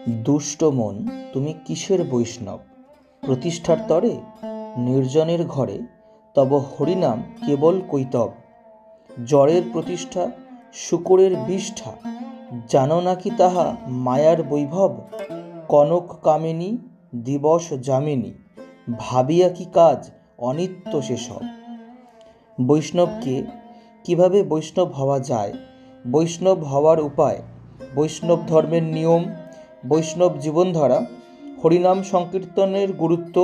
দুষ্ট মন তুমি কিসের বৈষ্ণব? প্রতিষ্ঠার তরে নির্জনের ঘরে তব হরিনাম কেবল কৈতব। জ্বরের প্রতিষ্ঠা শূকরের বিষ্ঠা, জানো নাকি তাহা মায়ার বৈভব। কনক কামিনী দিবস যামিনী, ভাবিয়া কি কাজ অনিত্য সেসব। বৈষ্ণবকে কিভাবে বৈষ্ণব হওয়া যায়, বৈষ্ণব হওয়ার উপায়, বৈষ্ণব ধর্মের নিয়ম, বৈষ্ণব জীবনধারা, হরিনাম সংকীর্তনের গুরুত্ব,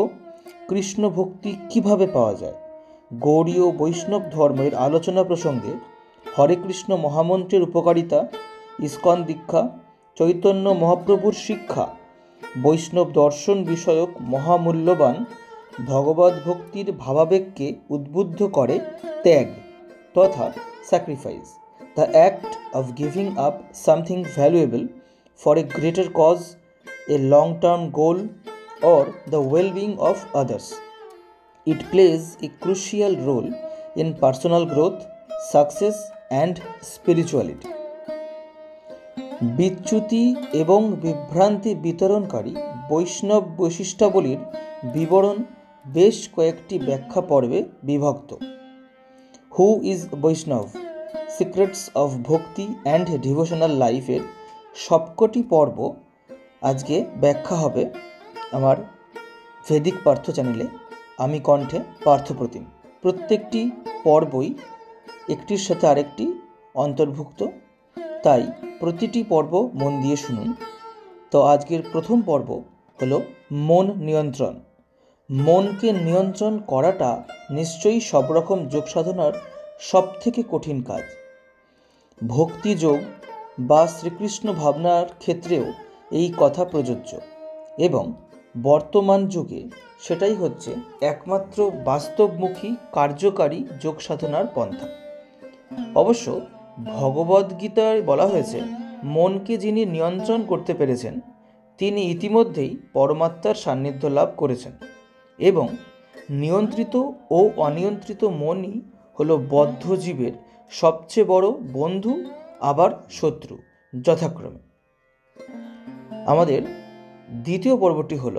কৃষ্ণ ভক্তি কিভাবে পাওয়া যায়, গৌড়ীয় বৈষ্ণব ধর্মের আলোচনা প্রসঙ্গে হরে কৃষ্ণ মহামন্ত্রের উপকারিতা, ইস্কন দীক্ষা, চৈতন্য মহাপ্রভুর শিক্ষা, বৈষ্ণব দর্শন বিষয়ক মহামূল্যবান ভগবদ্ ভক্তির ভাবাবেগকে উদ্বুদ্ধ করে ত্যাগ তথা sacrifice, the act of giving up something valuable for a greater cause, a long-term goal, or the well-being of others. It plays a crucial role in personal growth, success, and spirituality. বিচ্যুতি এবং বিভ্রান্তি বিতরণকারী বৈষ্ণব বৈশিষ্ট্যাবলীর বিবরণ বেশ কয়েকটি ব্যাখ্যা পর্বে বিভক্ত। হু ইজ বৈষ্ণব, সিক্রেটস অফ ভক্তি অ্যান্ড ডিভোশনাল লাইফের সবকটি পর্ব আজকে ব্যাখ্যা হবে আমার ভেদিক পার্থ চ্যানেলে। আমি কণ্ঠে পার্থপ্রতিম। প্রত্যেকটি পর্বই একটির সাথে আরেকটি অন্তর্ভুক্ত, তাই প্রতিটি পর্ব মন দিয়ে শুনুন। তো আজকের প্রথম পর্ব হলো মন নিয়ন্ত্রণ। মনকে নিয়ন্ত্রণ করাটা নিশ্চয়ই সব রকম যোগ সাধনার সবথেকে কঠিন কাজ। ভক্তিযোগ বা শ্রীকৃষ্ণ ভাবনার ক্ষেত্রেও এই কথা প্রযোজ্য এবং বর্তমান যুগে সেটাই হচ্ছে একমাত্র বাস্তবমুখী কার্যকারী যোগ সাধনার পন্থা। অবশ্য ভগবদ্গীতায় বলা হয়েছে, মনকে যিনি নিয়ন্ত্রণ করতে পেরেছেন তিনি ইতিমধ্যেই পরমাত্মার সান্নিধ্য লাভ করেছেন এবং নিয়ন্ত্রিত ও অনিয়ন্ত্রিত মনই হলো বদ্ধ জীবের সবচেয়ে বড় বন্ধু আবার শত্রু যথাক্রমে। আমাদের দ্বিতীয় পর্বটি হল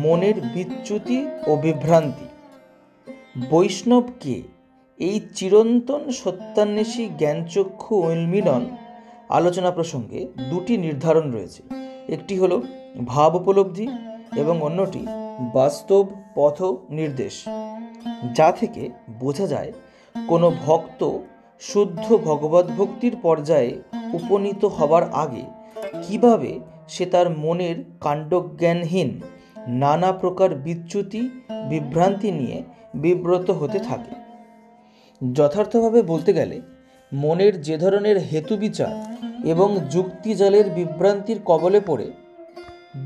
মনের বিচ্যুতি ও বিভ্রান্তি। বৈষ্ণবকে এই চিরন্তন সত্যান্বেষী জ্ঞানচক্ষু উন্মীলন আলোচনা প্রসঙ্গে দুটি নির্ধারণ রয়েছে। একটি হলো ভাব উপলব্ধি এবং অন্যটি বাস্তব পথ নির্দেশ, যা থেকে বোঝা যায় কোনো ভক্ত শুদ্ধ ভগবদ্ ভক্তির পর্যায়ে উপনীত হবার আগে কিভাবে সে তার মনের কাণ্ডজ্ঞানহীন নানা প্রকার বিচ্যুতি বিভ্রান্তি নিয়ে বিব্রত হতে থাকে। যথার্থভাবে বলতে গেলে মনের যে ধরনের হেতু বিচার এবং যুক্তিজালের বিভ্রান্তির কবলে পড়ে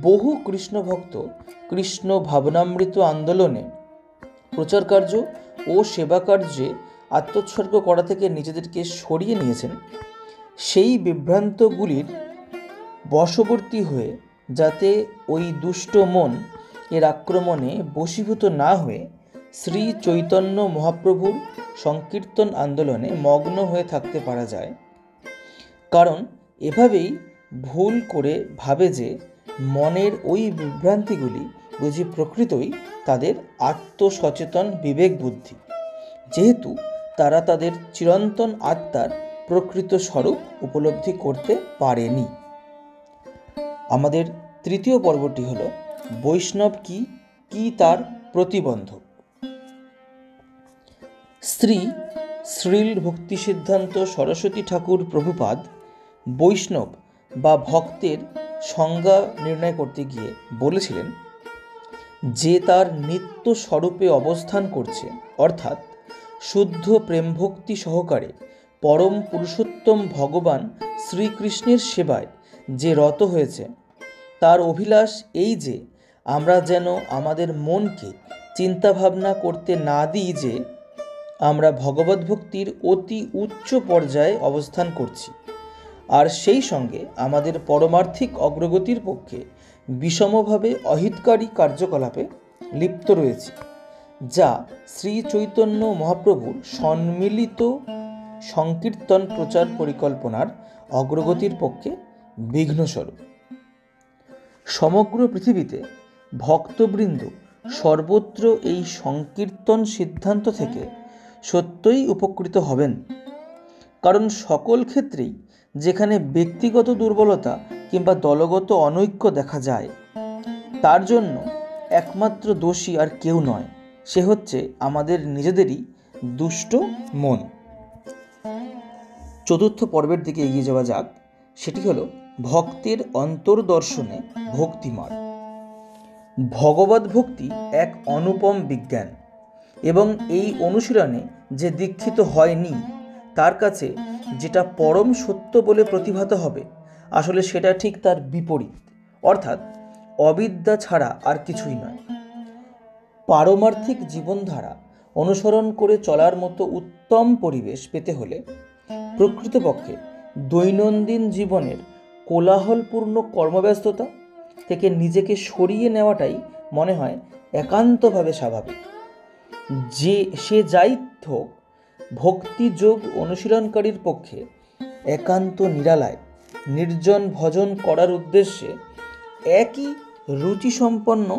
বহু কৃষ্ণভক্ত কৃষ্ণ ভাবনামৃত আন্দোলনে প্রচার কার্য ও সেবা কার্যে আত্মোৎসর্গ করা থেকে নিজেদেরকে সরিয়ে নিয়েছেন, সেই বিভ্রান্তগুলির বশবর্তী হয়ে যাতে ওই দুষ্ট মন এর আক্রমণে বশীভূত না হয়ে শ্রী চৈতন্য মহাপ্রভুর সংকীর্তন আন্দোলনে মগ্ন হয়ে থাকতে পারা যায়। কারণ এভাবেই ভুল করে ভাবে যে মনের ওই বিভ্রান্তিগুলি বুঝি প্রকৃতই তাদের আত্মসচেতন বিবেক বুদ্ধি, যেহেতু তারা তাদের চিরন্তন আত্মার প্রকৃত স্বরূপ উপলব্ধি করতে পারেনি। আমাদের তৃতীয় পর্বটি হল বৈষ্ণব কি, কি তার প্রতিবন্ধক। শ্রীল ভক্তি সিদ্ধান্ত সরস্বতী ঠাকুর প্রভুপাদ বৈষ্ণব বা ভক্তের সংজ্ঞা নির্ণয় করতে গিয়ে বলেছিলেন, যে তার নিত্য স্বরূপে অবস্থান করছে, অর্থাৎ শুদ্ধ প্রেম ভক্তি সহকারে পরম পুরুষোত্তম ভগবান শ্রীকৃষ্ণের সেবায় যে রত হয়েছে, তার অভিলাষ এই যে আমরা যেন আমাদের মনকে চিন্তাভাবনা করতে না দিই যে আমরা ভগবদ্ভক্তির অতি উচ্চ পর্যায়ে অবস্থান করছি, আর সেই সঙ্গে আমাদের পরমার্থিক অগ্রগতির পক্ষে বিষমভাবে অহিতকারী কার্যকলাপে লিপ্ত রয়েছি, যা শ্রী চৈতন্য মহাপ্রভুর সম্মিলিত সংকীর্তন প্রচার পরিকল্পনার অগ্রগতির পক্ষে বিঘ্নস্বরূপ। সমগ্র পৃথিবীতে ভক্তবৃন্দ সর্বত্র এই সংকীর্তন সিদ্ধান্ত থেকে সত্যই উপকৃত হবেন, কারণ সকল ক্ষেত্রেই যেখানে ব্যক্তিগত দুর্বলতা কিংবা দলগত অনৈক্য দেখা যায়, তার জন্য একমাত্র দোষী আর কেউ নয়, সে হচ্ছে আমাদের নিজেদেরই দুষ্ট মন। চতুর্থ পর্বের দিকে এগিয়ে যাওয়া যাক। সেটি হলো ভক্তের অন্তর্দর্শনে ভক্তিমার। ভগবত ভক্তি এক অনুপম বিজ্ঞান, এবং এই অনুশীলনে যে দীক্ষিত হয়নি তার কাছে যেটা পরম সত্য বলে প্রতিভাত হবে, আসলে সেটা ঠিক তার বিপরীত, অর্থাৎ অবিদ্যা ছাড়া আর কিছুই নয়। পারমার্থিক জীবনধারা অনুসরণ করে চলার মতো উত্তম পরিবেশ পেতে হলে প্রকৃতপক্ষে দৈনন্দিন জীবনের কোলাহলপূর্ণ কর্মব্যস্ততা থেকে নিজেকে সরিয়ে নেওয়াটাই মনে হয় একান্তভাবে স্বাভাবিক। সে যাই হোক, ভক্তিযোগ অনুশীলনকারীর পক্ষে একান্ত নিরালায় নির্জন ভজন করার উদ্দেশ্যে একই রুচিসম্পন্ন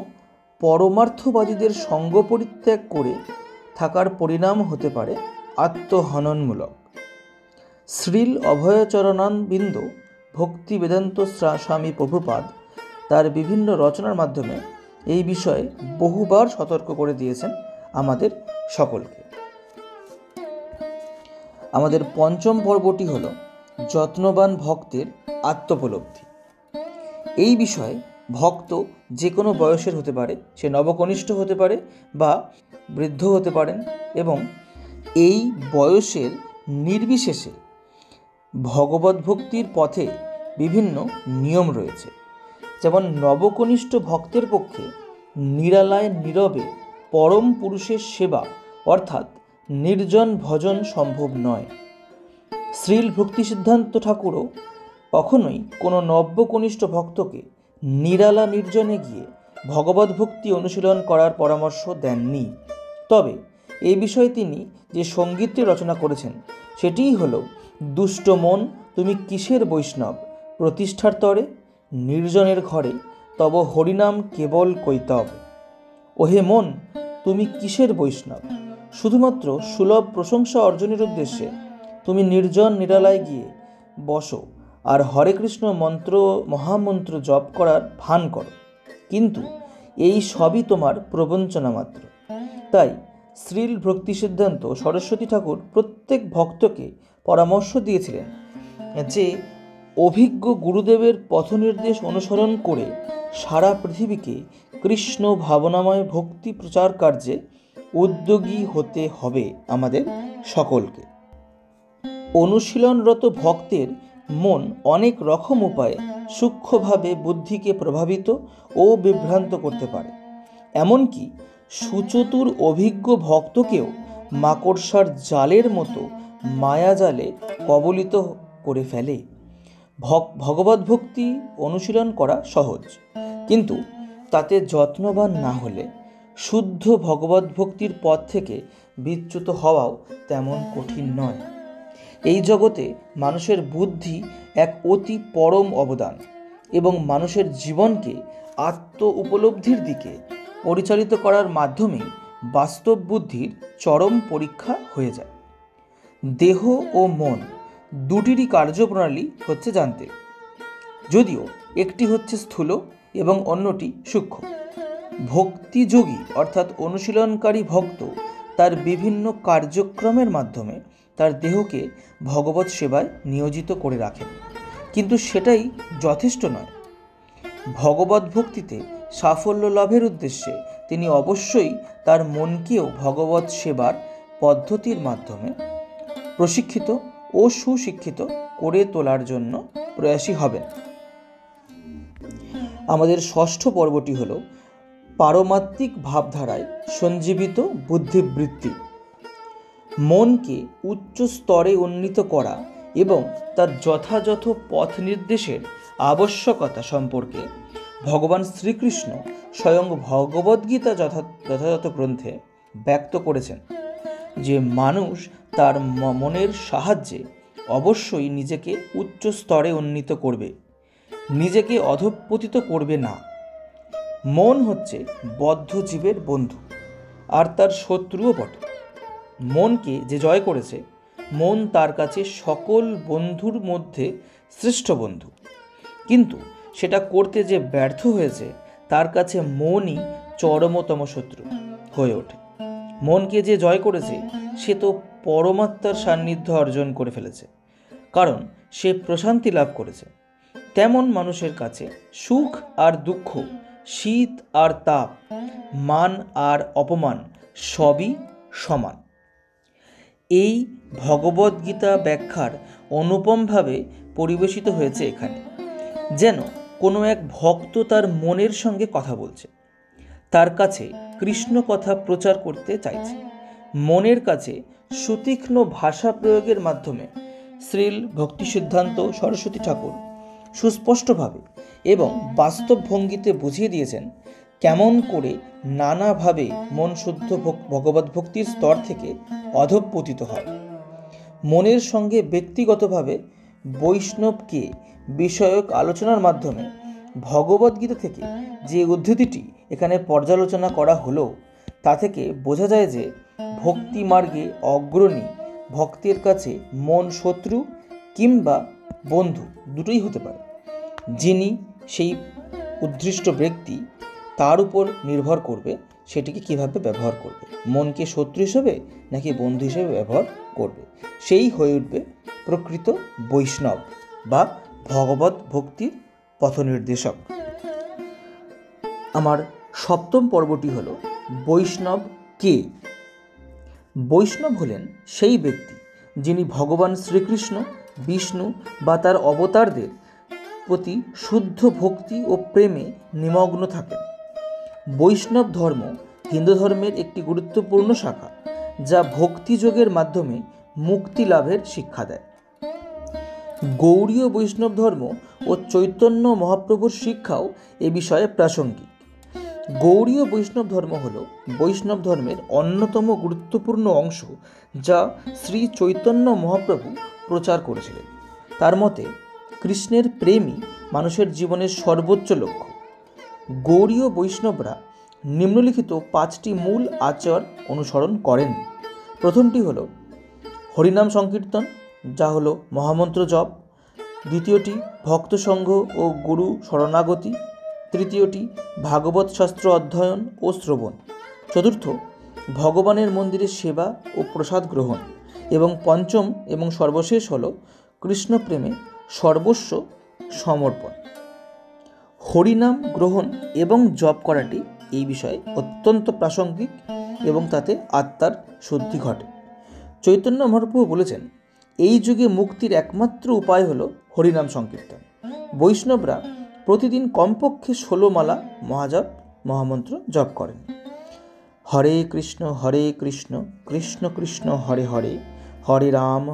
পরমার্থবাদীদের সঙ্গ পরিত্যাগ করে থাকার পরিণাম হতে পারে আত্মহননমূলক। শ্রীল অভয়চরণানবিন্দ ভক্তি বেদান্ত স্বামী প্রভুপাদ তার বিভিন্ন রচনার মাধ্যমে এই বিষয়ে বহুবার সতর্ক করে দিয়েছেন আমাদের সকলকে। আমাদের পঞ্চম পর্বটি হল যত্নবান ভক্তের আত্মোপলব্ধি। এই বিষয়ে ভক্ত যে কোনো বয়সের হতে পারে, সে নবকনিষ্ঠ হতে পারে বা বৃদ্ধ হতে পারেন, এবং এই বয়সের নির্বিশেষে ভগবত ভক্তির পথে বিভিন্ন নিয়ম রয়েছে। যেমন নবকনিষ্ঠ ভক্তের পক্ষে নিরালায় নীরবে পরম পুরুষের সেবা অর্থাৎ নির্জন ভজন সম্ভব নয়। শ্রীল ভক্তি সিদ্ধান্ত ঠাকুরও কখনোই কোনো নব্যকনিষ্ঠ ভক্তকে নিরালা নির্জনে গিয়ে ভগবত ভক্তি অনুশীলন করার পরামর্শ দেননি। তবে এই বিষয়ে তিনি যে সঙ্গীতটি রচনা করেছেন সেটিই হলো দুষ্ট মন তুমি কিসের বৈষ্ণব, প্রতিষ্ঠার তরে নির্জনের ঘরে তব হরিনাম কেবল কৈতব। ওহে মন, তুমি কিসের বৈষ্ণব, শুধুমাত্র সুলভ প্রশংসা অর্জনের উদ্দেশ্যে তুমি নির্জন নিরালায় গিয়ে বসো আর হরে কৃষ্ণ মন্ত্র মহামন্ত্র জপ করার ভান করো, কিন্তু এই সবই তোমার প্রবঞ্চনা মাত্র। তাই শ্রীল ভক্তি সিদ্ধান্ত সরস্বতী ঠাকুর প্রত্যেক ভক্তকে পরামর্শ দিয়েছিলেন যে অভিজ্ঞ গুরুদেবের পথনির্দেশ অনুসরণ করে সারা পৃথিবীকে কৃষ্ণ ভাবনাময় ভক্তি প্রচার কার্যে উদ্যোগী হতে হবে আমাদের সকলকে। অনুশীলনরত ভক্তের মন অনেক রকম উপায়ে সূক্ষ্মভাবে বুদ্ধিকে প্রভাবিত ও বিভ্রান্ত করতে পারে। এমনকি সুচতুর অভিজ্ঞ ভক্তকেও মাকড়সার জালের মতো মায়াজালে কবলিত করে ফেলে। ভগবত ভক্তি অনুশীলন করা সহজ, কিন্তু তাতে যত্নবান না হলে শুদ্ধ ভগবত ভক্তির পথ থেকে বিচ্যুত হওয়াও তেমন কঠিন নয়। এই জগতে মানুষের বুদ্ধি এক অতি পরম অবদান, এবং মানুষের জীবনকে আত্ম উপলব্ধির দিকে পরিচালিত করার মাধ্যমে বাস্তব বুদ্ধির চরম পরীক্ষা হয়ে যায়। দেহ ও মন দুটিরই কার্যপ্রণালী হচ্ছে জানতে, যদিও একটি হচ্ছে স্থূল এবং অন্যটি সূক্ষ্ম। ভক্তিযোগী অর্থাৎ অনুশীলনকারী ভক্ত তার বিভিন্ন কার্যক্রমের মাধ্যমে তার দেহকে ভগবত সেবায় নিয়োজিত করে রাখেন, কিন্তু সেটাই যথেষ্ট নয়। ভগবত ভক্তিতে সাফল্য লাভের উদ্দেশ্যে তিনি অবশ্যই তার মনকেও ভগবত সেবার পদ্ধতির মাধ্যমে প্রশিক্ষিত ও সুশিক্ষিত করে তোলার জন্য প্রয়াসী হবেন। আমাদের ষষ্ঠ পর্বটি হল পারমাত্মিক ভাবধারায় সঞ্জীবিত বুদ্ধিবৃত্তি। মনকে উচ্চ স্তরে উন্নীত করা এবং তার যথাযথ পথ নির্দেশের আবশ্যকতা সম্পর্কে ভগবান শ্রীকৃষ্ণ স্বয়ং ভগবদ্গীতা যথাযথ গ্রন্থে ব্যক্ত করেছেন যে মানুষ তার মনের সাহায্যে অবশ্যই নিজেকে উচ্চ স্তরে উন্নীত করবে। নিজেকে অধঃপতিত করবে না। মন হচ্ছে বদ্ধ জীবের বন্ধু, আর তার শত্রুও বটে। মনকে যে জয় করেছে, মন তার কাছে সকল বন্ধুর মধ্যে শ্রেষ্ঠ বন্ধু। কিন্তু সেটা করতে যে ব্যর্থ হয়েছে, তার কাছে মনই চরমতম শত্রু হয়ে ওঠে। মনকে যে জয় করেছে, সে তো পরমাত্মার সান্নিধ্য অর্জন করে ফেলেছে, কারণ সে প্রশান্তি লাভ করেছে। তেমন মানুষের কাছে সুখ আর দুঃখ, শীত আর তাপ, মান আর অপমান সবই সমান। এই ভগবদ্গীতা ব্যাখ্যার অনুপমভাবে পরিবেশিত হয়েছে এখানে, যেন কোনো এক ভক্ত তার মনের সঙ্গে কথা বলছে, তার কাছে কৃষ্ণ কথা প্রচার করতে চাইছে। মনের কাছে সুতীক্ষ্ণ ভাষা প্রয়োগের মাধ্যমে শ্রীল ভক্তিসিদ্ধান্ত সরস্বতী ঠাকুর সুস্পষ্টভাবে এবং বাস্তব ভঙ্গিতে বুঝিয়ে দিয়েছেন কেমন করে নানাভাবে মন শুদ্ধ ভগবত ভক্তির স্তর থেকে অধঃপতিত হয়। মনের সঙ্গে ব্যক্তিগতভাবে বৈষ্ণবকে বিষয়ক আলোচনার মাধ্যমে ভগবদ্গীতা থেকে যে উদ্ধৃতিটি এখানে পর্যালোচনা করা হলো, তা থেকে বোঝা যায় যে ভক্তি মার্গে অগ্রণী ভক্তের কাছে মন শত্রু কিংবা বন্ধু দুটোই হতে পারে। যিনি সেই উদ্দিষ্ট ব্যক্তি, তার উপর নির্ভর করবে সেটিকে কিভাবে ব্যবহার করবে, মনকে শত্রু হিসেবে নাকি বন্ধু হিসেবে ব্যবহার করবে। সেই হয়ে উঠবে প্রকৃত বৈষ্ণব বা ভগবত ভক্তির পথনির্দেশক। আমার সপ্তম পর্বটি হল বৈষ্ণব কে। বৈষ্ণব হলেন সেই ব্যক্তি যিনি ভগবান শ্রীকৃষ্ণ, বিষ্ণু বা তার অবতারদের প্রতি শুদ্ধ ভক্তি ও প্রেমে নিমগ্ন থাকেন। বৈষ্ণব ধর্ম হিন্দু ধর্মের একটি গুরুত্বপূর্ণ শাখা, যা ভক্তিযোগের মাধ্যমে মুক্তি লাভের শিক্ষা দেয়। গৌড়ীয় বৈষ্ণব ধর্ম ও চৈতন্য মহাপ্রভুর শিক্ষাও এ বিষয়ে প্রাসঙ্গিক। গৌড়ীয় বৈষ্ণব ধর্ম হল বৈষ্ণব ধর্মের অন্যতম গুরুত্বপূর্ণ অংশ, যা শ্রী চৈতন্য মহাপ্রভু প্রচার করেছিলেন। তার মতে কৃষ্ণের প্রেমই মানুষের জীবনের সর্বোচ্চ লক্ষ্য। গৌড়ীয় বৈষ্ণবরা নিম্নলিখিত 5টি মূল আচার অনুসরণ করেন। প্রথমটি হল হরিনাম সংকীর্তন, যা হলো মহামন্ত্র জপ। দ্বিতীয়টি ভক্ত সংঘ ও গুরু শরণাগতি। তৃতীয়টি ভাগবত শাস্ত্র অধ্যয়ন ও শ্রবণ। চতুর্থ ভগবানের মন্দিরে সেবা ও প্রসাদ গ্রহণ। এবং পঞ্চম এবং সর্বশেষ হল কৃষ্ণ প্রেমে সর্বস্ব সমর্পণ। হরিনাম গ্রহণ এবং জপ করাটি এই বিষয়ে অত্যন্ত প্রাসঙ্গিক এবং তাতে আত্মার শুদ্ধি ঘটে। চৈতন্য মহাপ্রভু বলেছেন, এই যুগে মুক্তির একমাত্র উপায় হল হরিনাম সংকীর্তন। বৈষ্ণবরা প্রতিদিন কমপক্ষে 16 মালা মহাজপ মহামন্ত্র জপ করেন। হরে কৃষ্ণ কৃষ্ণ কৃষ্ণ হরে হরে, হরে রাম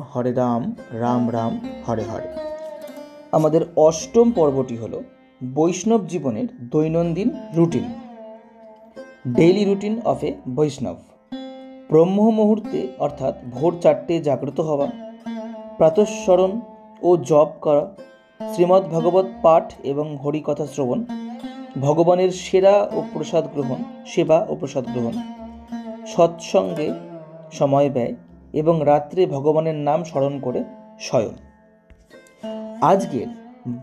রাম রাম হরে হরে। আমাদের অষ্টম পর্বটি হল বৈষ্ণব জীবনের দৈনন্দিন রুটিন, ডেইলি রুটিন অফ এ বৈষ্ণব। ব্রহ্ম মুহূর্তে অর্থাৎ ভোর 4টে জাগ্রত হওয়া, প্রাতঃস্মরণ ও জপ করা, শ্রীমদ্ ভাগবত পাঠ এবং হরিকথা শ্রবণ, ভগবানের সেবা ও প্রসাদ গ্রহণ, সৎসঙ্গে সময় ব্যয় এবং রাত্রে ভগবানের নাম স্মরণ করে শয়ন। আজকের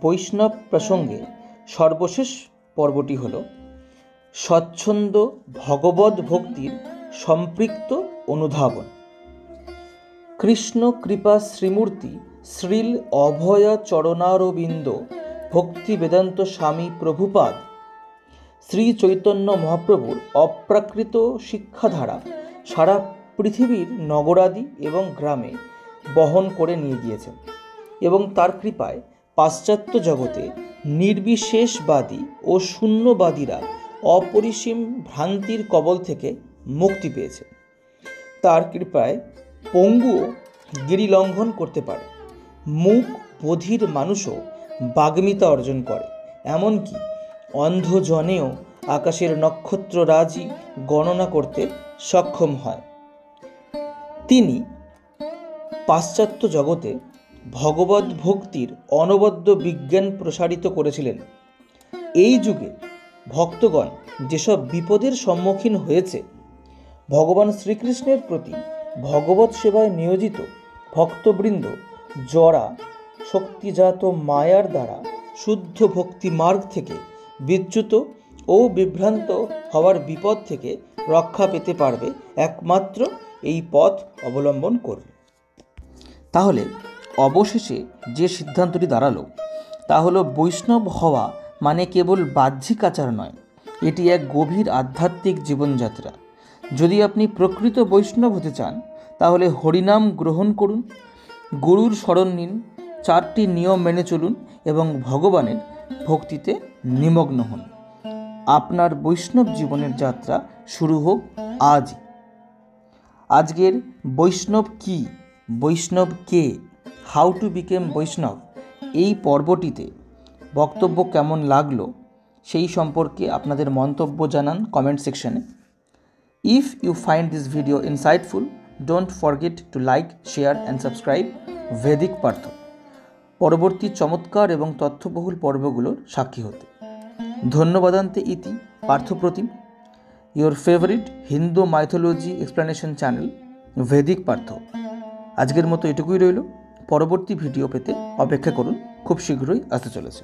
বৈষ্ণব প্রসঙ্গে সর্বশেষ পর্বটি হল স্বচ্ছন্দ ভগবদ ভক্তির সম্পৃক্ত অনুধাবন। কৃষ্ণ কৃপা শ্রীমূর্তি শ্রীল অভয় চরণারবিন্দ ভক্তি বেদান্ত স্বামী প্রভুপাদ শ্রী চৈতন্য মহাপ্রভুর অপ্রাকৃত শিক্ষাধারা সারা পৃথিবীর নগরাদি এবং গ্রামে বহন করে নিয়ে গিয়েছেন এবং তার কৃপায় পাশ্চাত্য জগতে নির্বিশেষবাদী ও শূন্যবাদীরা অপরিসীম ভ্রান্তির কবল থেকে মুক্তি পেয়েছে। তার কৃপায় পঙ্গুও গিরি লঙ্ঘন করতে পারে, মুখ বধির মানুষও বাগ্মিতা অর্জন করে, এমনকি অন্ধজনেও আকাশের নক্ষত্ররাজি গণনা করতে সক্ষম হয়। তিনি পাশ্চাত্য জগতে ভগবত ভক্তির অনবদ্য বিজ্ঞান প্রসারিত করেছিলেন। এই যুগে ভক্তগণ যেসব বিপদের সম্মুখীন হয়েছে, ভগবান শ্রীকৃষ্ণের প্রতি ভগবত সেবায় নিয়োজিত ভক্তবৃন্দ জরা শক্তিজাত মায়ার দ্বারা শুদ্ধ ভক্তি মার্গ থেকে বিচ্যুত ও বিভ্রান্ত হওয়ার বিপদ থেকে রক্ষা পেতে পারবে একমাত্র এই পথ অবলম্বন করবে। তাহলে অবশেষে যে সিদ্ধান্তটি দাঁড়ালো তা হলো বৈষ্ণব হওয়া মানে কেবল বাহ্যিক আচার নয়, এটি এক গভীর আধ্যাত্মিক জীবনযাত্রা। যদি আপনি প্রকৃত বৈষ্ণব হতে চান তাহলে হরিনাম গ্রহণ করুন, গুরুর শরণ নিন, 4টি নিয়ম মেনে চলুন এবং ভগবানের ভক্তিতে নিমগ্ন হন। আপনার বৈষ্ণব জীবনের যাত্রা শুরু হোক আজই। আজকের বৈষ্ণব কি, বৈষ্ণব কে, হাউ টু বিকেম বৈষ্ণব এই পর্বটিতে বক্তব্য কেমন লাগলো সেই সম্পর্কে আপনাদের মন্তব্য জানান কমেন্ট সেকশনে। If you find this video insightful, don't forget to like, share and subscribe Vedic Partha পরবর্তী চমৎকার এবং তথ্যবহুল পর্বগুলোর সাক্ষী হতে। ধন্যবাদান্তে ইতি Parthapratim, your favourite Hindu mythology explanation channel Vedic Partha. আজকের মতো এটুকুই রইল। পরবর্তী ভিডিও পেতে অপেক্ষা করুন, খুব শীঘ্রই আসতে চলেছে।